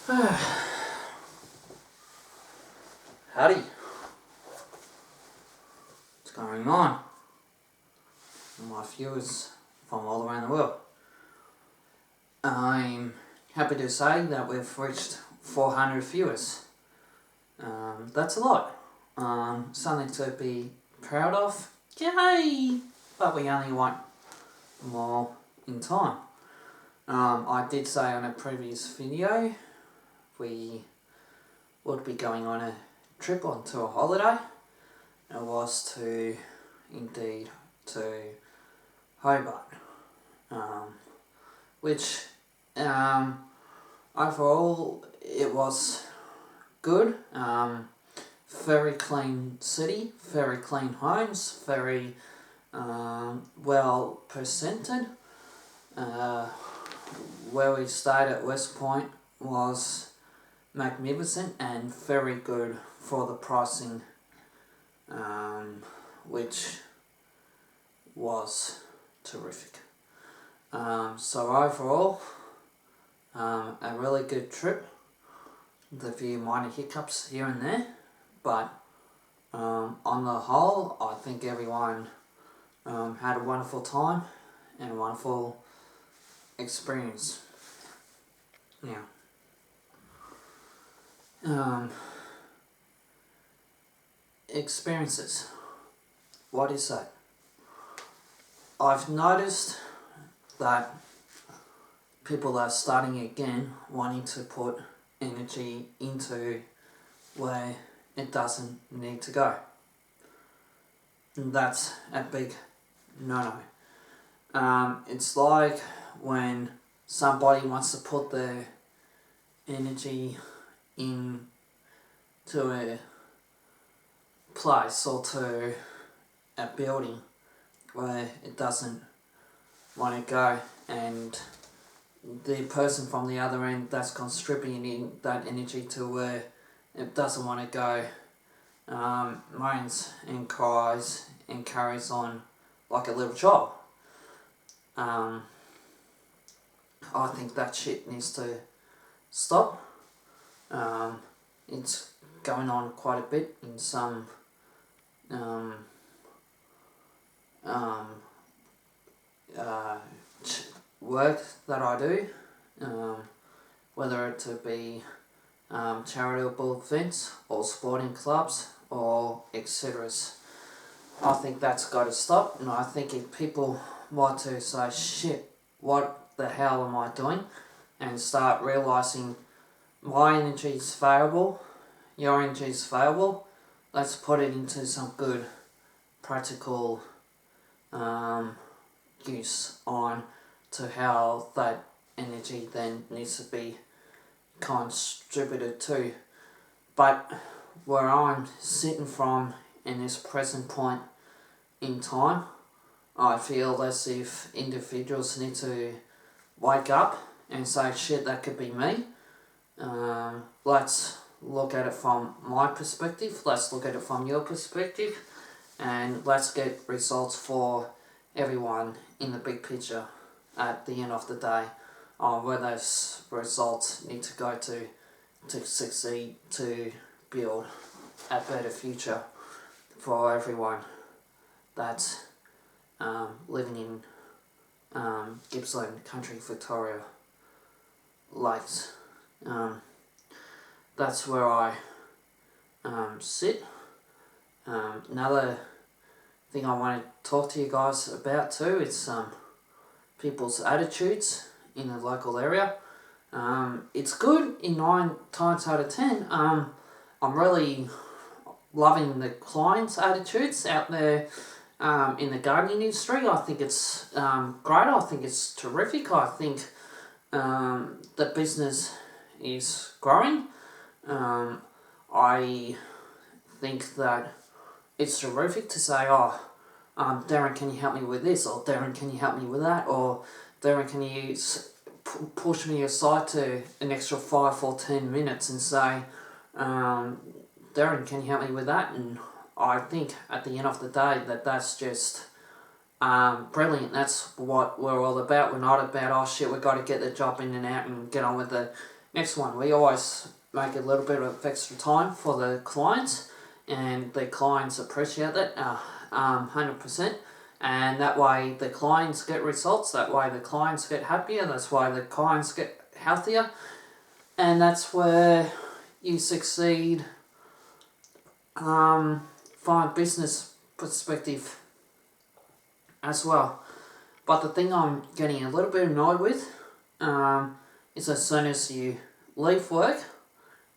Howdy. What's going on? My viewers from all around the world. I'm happy to say that we've reached 400 viewers. That's a lot. Something to be proud of. Yay! But we only want more in time. I did say on a previous video we would be going on a trip onto a holiday. It was to Hobart, which overall it was good. Very clean city, very clean homes, very well presented. Where we stayed at West Point was magnificent and very good for the pricing, which was terrific. So overall, a really good trip. With a few minor hiccups here and there, but on the whole, I think everyone had a wonderful time and a wonderful experience. Now, experiences. What is that? I've noticed that people are starting again wanting to put energy into where it doesn't need to go. And that's a big no-no. It's like when somebody wants to put their energy into a place or to a building where it doesn't want to go, and the person from the other end that's contributing that energy to where it doesn't want to go moans and cries and carries on like a little child. I think that shit needs to stop. It's going on quite a bit in some work that I do, whether it to be charitable events or sporting clubs or etc. I think that's got to stop, and I think if people want to say, shit, what the hell am I doing, and start realising my energy is variable, your energy is variable, let's put it into some good practical use on to how that energy then needs to be contributed to. But where I'm sitting from in this present point in time, I feel as if individuals need to wake up and say, shit, that could be me. Let's look at it from my perspective, let's look at it from your perspective, and let's get results for everyone in the big picture at the end of the day on where those results need to go to succeed, to build a better future for everyone that's living in Gippsland Country, Victoria Lakes. That's where I sit. Another thing I want to talk to you guys about too is people's attitudes in the local area. It's good in 9 times out of 10. I'm really loving the clients' attitudes out there in the gardening industry. I think it's great. I think it's terrific. I think the business is growing. I think that it's terrific to say, Darren, can you help me with this? Or Darren, can you help me with that? Or Darren, can you push me aside to an extra 5 or 10 minutes and say, Darren, can you help me with that? And I think at the end of the day that's just brilliant. That's what we're all about. We're not about, oh shit, we've got to get the job in and out and get on with the next one, we always make a little bit of extra time for the clients, and the clients appreciate that 100%. And that way the clients get results, that way the clients get happier, that's why the clients get healthier, and that's where you succeed from a business perspective as well. But the thing I'm getting a little bit annoyed with is as soon as you leave work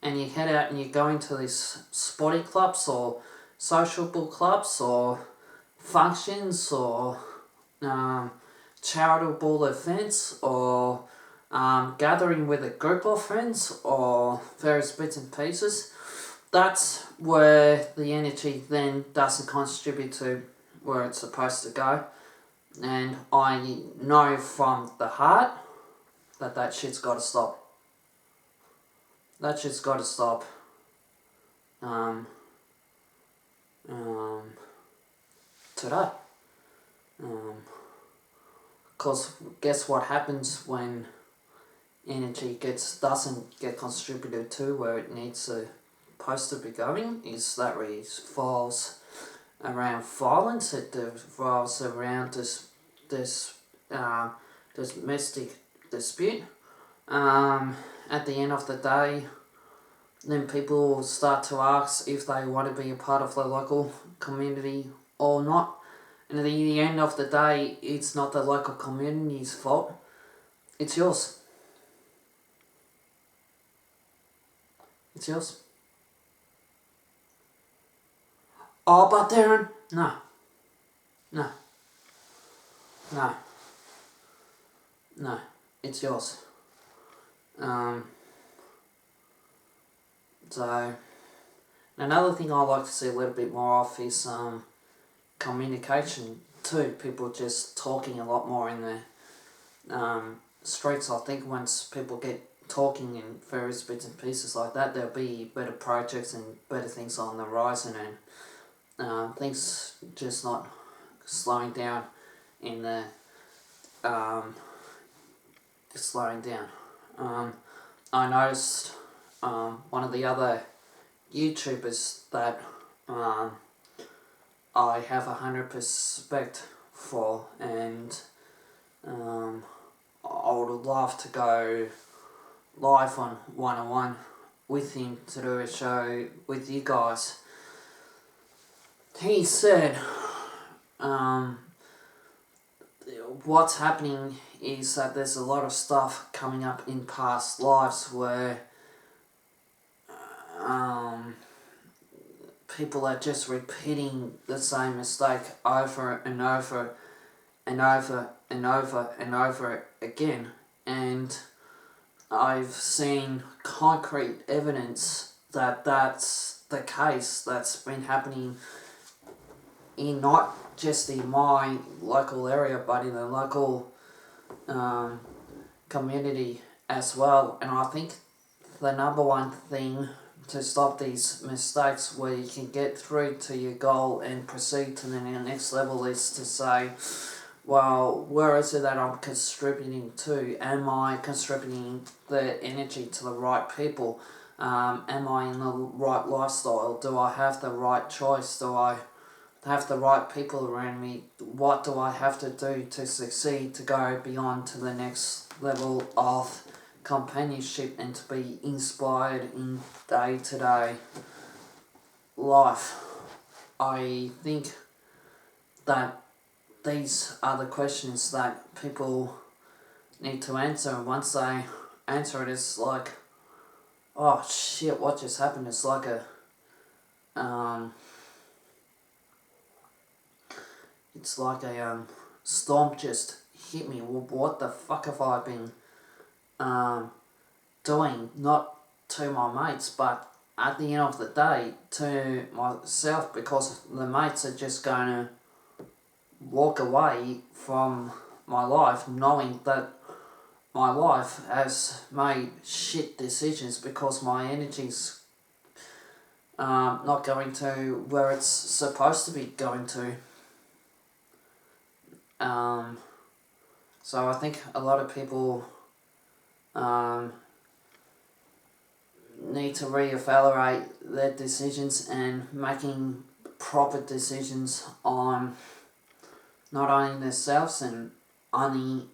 and you head out and you go into these spotty clubs or sociable clubs or functions or charitable events or gathering with a group of friends or various bits and pieces, that's where the energy then doesn't contribute to where it's supposed to go. And I know from the heart that shit's got to stop. That shit's got to stop. Today. Because guess what happens when energy doesn't get contributed to where it needs to supposed to be going, is that revolves around violence, it revolves around this domestic dispute. At the end of the day, then people will start to ask if they want to be a part of the local community or not. And at the end of the day, it's not the local community's fault, it's yours. It's yours. Oh, but Darren, no. It's yours. So another thing I like to see a little bit more of is communication too. People just talking a lot more in the streets. I think once people get talking in various bits and pieces like that, there'll be better projects and better things on the horizon, and things just not slowing down in the slowing down. I noticed one of the other YouTubers that I have 100% respect for, and I would love to go live on one-on-one with him to do a show with you guys. He said what's happening is that there's a lot of stuff coming up in past lives where people are just repeating the same mistake over and over and over and over and over again. And I've seen concrete evidence that that's the case. That's been happening in not just in my local area, but in the local community as well. And I think the number one thing to stop these mistakes where you can get through to your goal and proceed to the next level is to say, well, where is it that I'm contributing to? Am I contributing the energy to the right people? Am I in the right lifestyle? Do I have the right choice? Do I have the right people around me? What do I have to do to succeed, to go beyond to the next level of companionship and to be inspired in day-to-day life? I think that these are the questions that people need to answer, and once they answer it, it's like, oh shit, what just happened? It's like a storm just hit me. Well, what the fuck have I been doing? Not to my mates, but at the end of the day, to myself, because the mates are just going to walk away from my life knowing that my life has made shit decisions because my energy's not going to where it's supposed to be going to. So I think a lot of people need to reevaluate their decisions and making proper decisions on not only themselves and only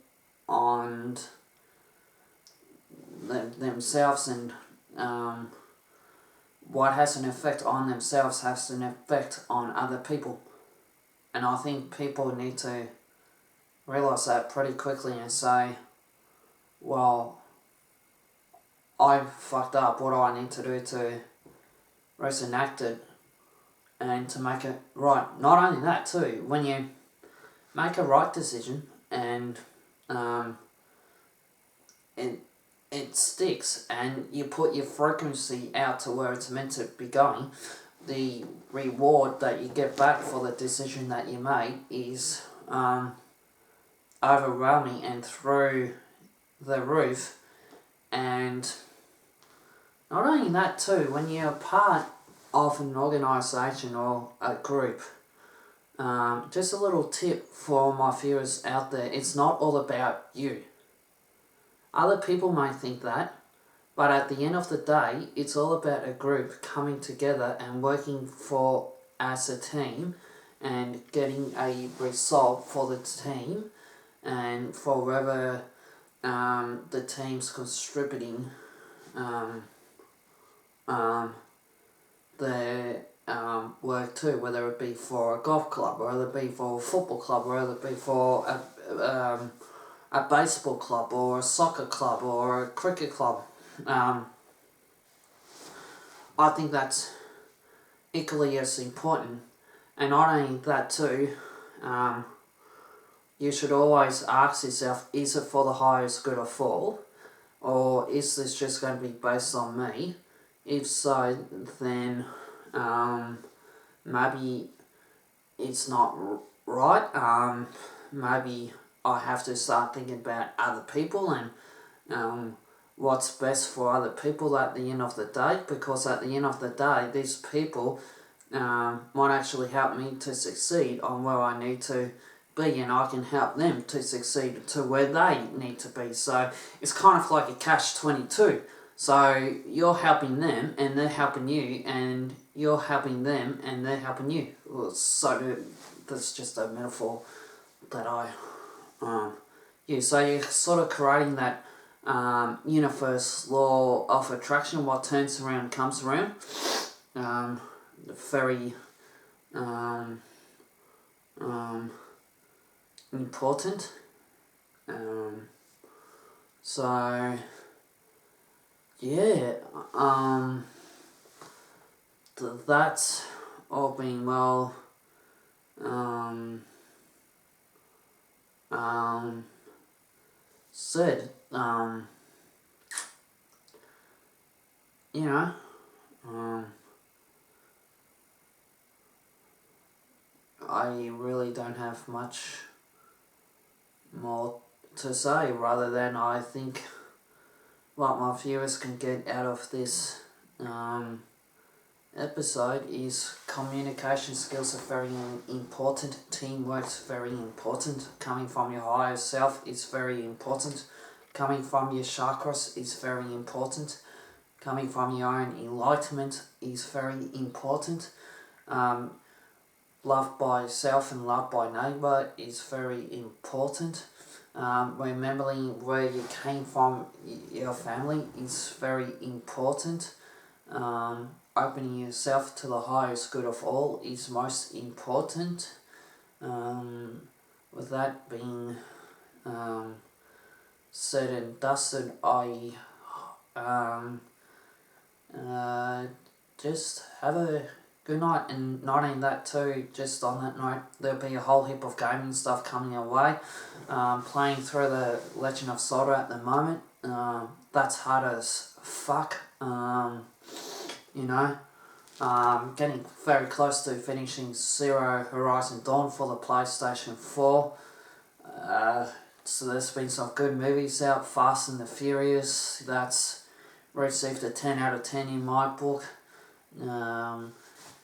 on themselves, and what has an effect on themselves has an effect on other people. And I think people need to realise that pretty quickly and say, well, I fucked up, what do I need to do to enact it and to make it right? Not only that too, when you make a right decision and it sticks and you put your frequency out to where it's meant to be going, the reward that you get back for the decision that you made is overwhelming and through the roof. And not only that too, when you're part of an organisation or a group, just a little tip for my viewers out there, it's not all about you. Other people may think that, but at the end of the day, it's all about a group coming together and working for as a team and getting a result for the team and for wherever the team's contributing their work too, whether it be for a golf club, or whether it be for a football club, or whether it be for a baseball club, or a soccer club, or a cricket club. I think that's equally as important. And not only that too, you should always ask yourself, is it for the highest good of all? Or is this just going to be based on me? If so, then maybe it's not right. Maybe I have to start thinking about other people and what's best for other people at the end of the day, because at the end of the day, these people might actually help me to succeed on where I need to be, and I can help them to succeed to where they need to be. So it's kind of like a catch-22. So you're helping them and they're helping you, and you're helping them and they're helping you. Well, so that's just a metaphor that I use. So you're sort of creating that universe law of attraction. What turns around comes around. Very important. So yeah, that's all being well said. You know, I really don't have much more to say, rather than I think what my viewers can get out of this episode is communication skills are very important, teamwork's very important, coming from your higher self is very important, coming from your chakras is very important, coming from your own enlightenment is very important, love by self and love by neighbour is very important. Remembering where you came from, your family, is very important. Opening yourself to the highest good of all is most important. With that being said and dusted, I just have a good night. And not only that too, just on that note, there'll be a whole heap of gaming stuff coming your way. Playing through the Legend of Zelda at the moment. That's hard as fuck. Getting very close to finishing Zero Horizon Dawn for the PlayStation 4. So there's been some good movies out. Fast and the Furious, that's received a 10 out of 10 in my book.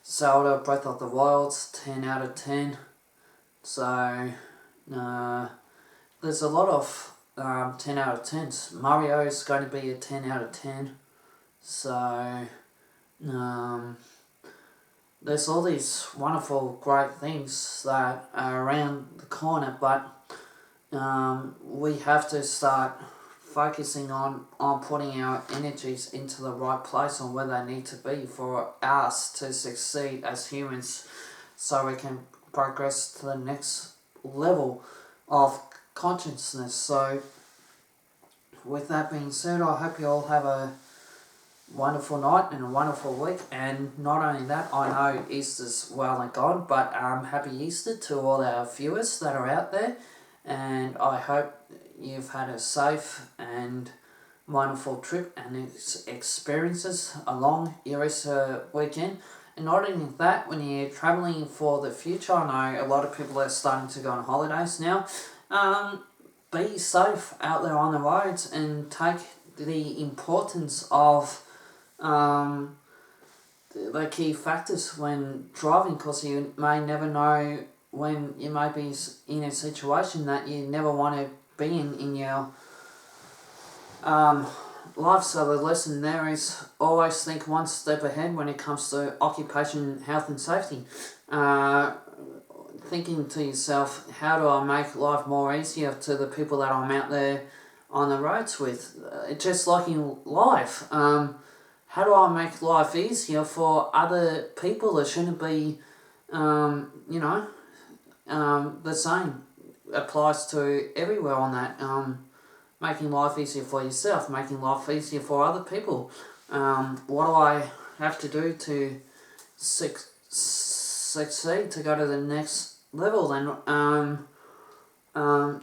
Zelda Breath of the Wild, 10 out of 10. So there's a lot of 10 out of 10s. Mario is going to be a 10 out of 10. So, there's all these wonderful, great things that are around the corner, but we have to start focusing on putting our energies into the right place on where they need to be for us to succeed as humans, so we can progress to the next level of consciousness. So with that being said, I hope you all have a wonderful night and a wonderful week. And not only that, I know Easter's well and gone, but happy Easter to all our viewers that are out there, and I hope you've had a safe and wonderful trip and experiences along your Easter weekend. And not only that, when you're travelling for the future, I know a lot of people are starting to go on holidays now. Be safe out there on the roads and take the importance of the key factors when driving, because you may never know when you may be in a situation that you never want to be in your life. So the lesson there is always think one step ahead when it comes to occupation, health and safety. Thinking to yourself, how do I make life more easier to the people that I'm out there on the roads with? Just like in life, how do I make life easier for other people that shouldn't be, the same applies to everywhere on that. Making life easier for yourself, making life easier for other people. What do I have to do to succeed, to go to the next level then?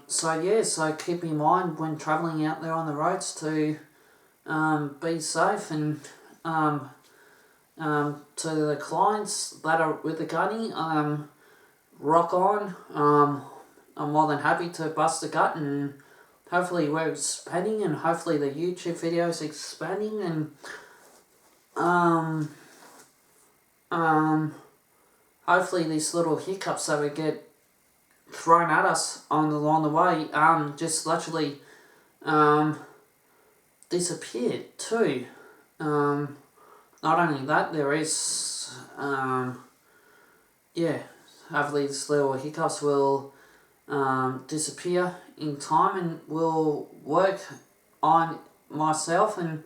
So keep in mind when travelling out there on the roads to be safe, and to the clients that are with the gunny, rock on. I'm more than happy to bust a gut, and hopefully we're expanding, and hopefully the YouTube video is expanding, and hopefully these little hiccups that we get thrown at us along the way just literally disappeared too. Not only that, there is hopefully these little hiccups will disappear in time, and will work on myself and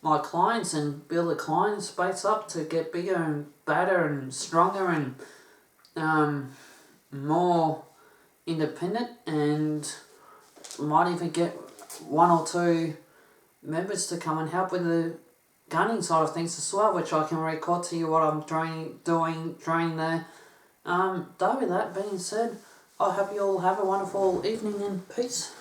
my clients and build the client space up to get bigger and better and stronger and more independent, and might even get one or two members to come and help with the gunning side of things as well, which I can record to you what I'm doing there. Though with that being said, I hope you all have a wonderful evening and peace.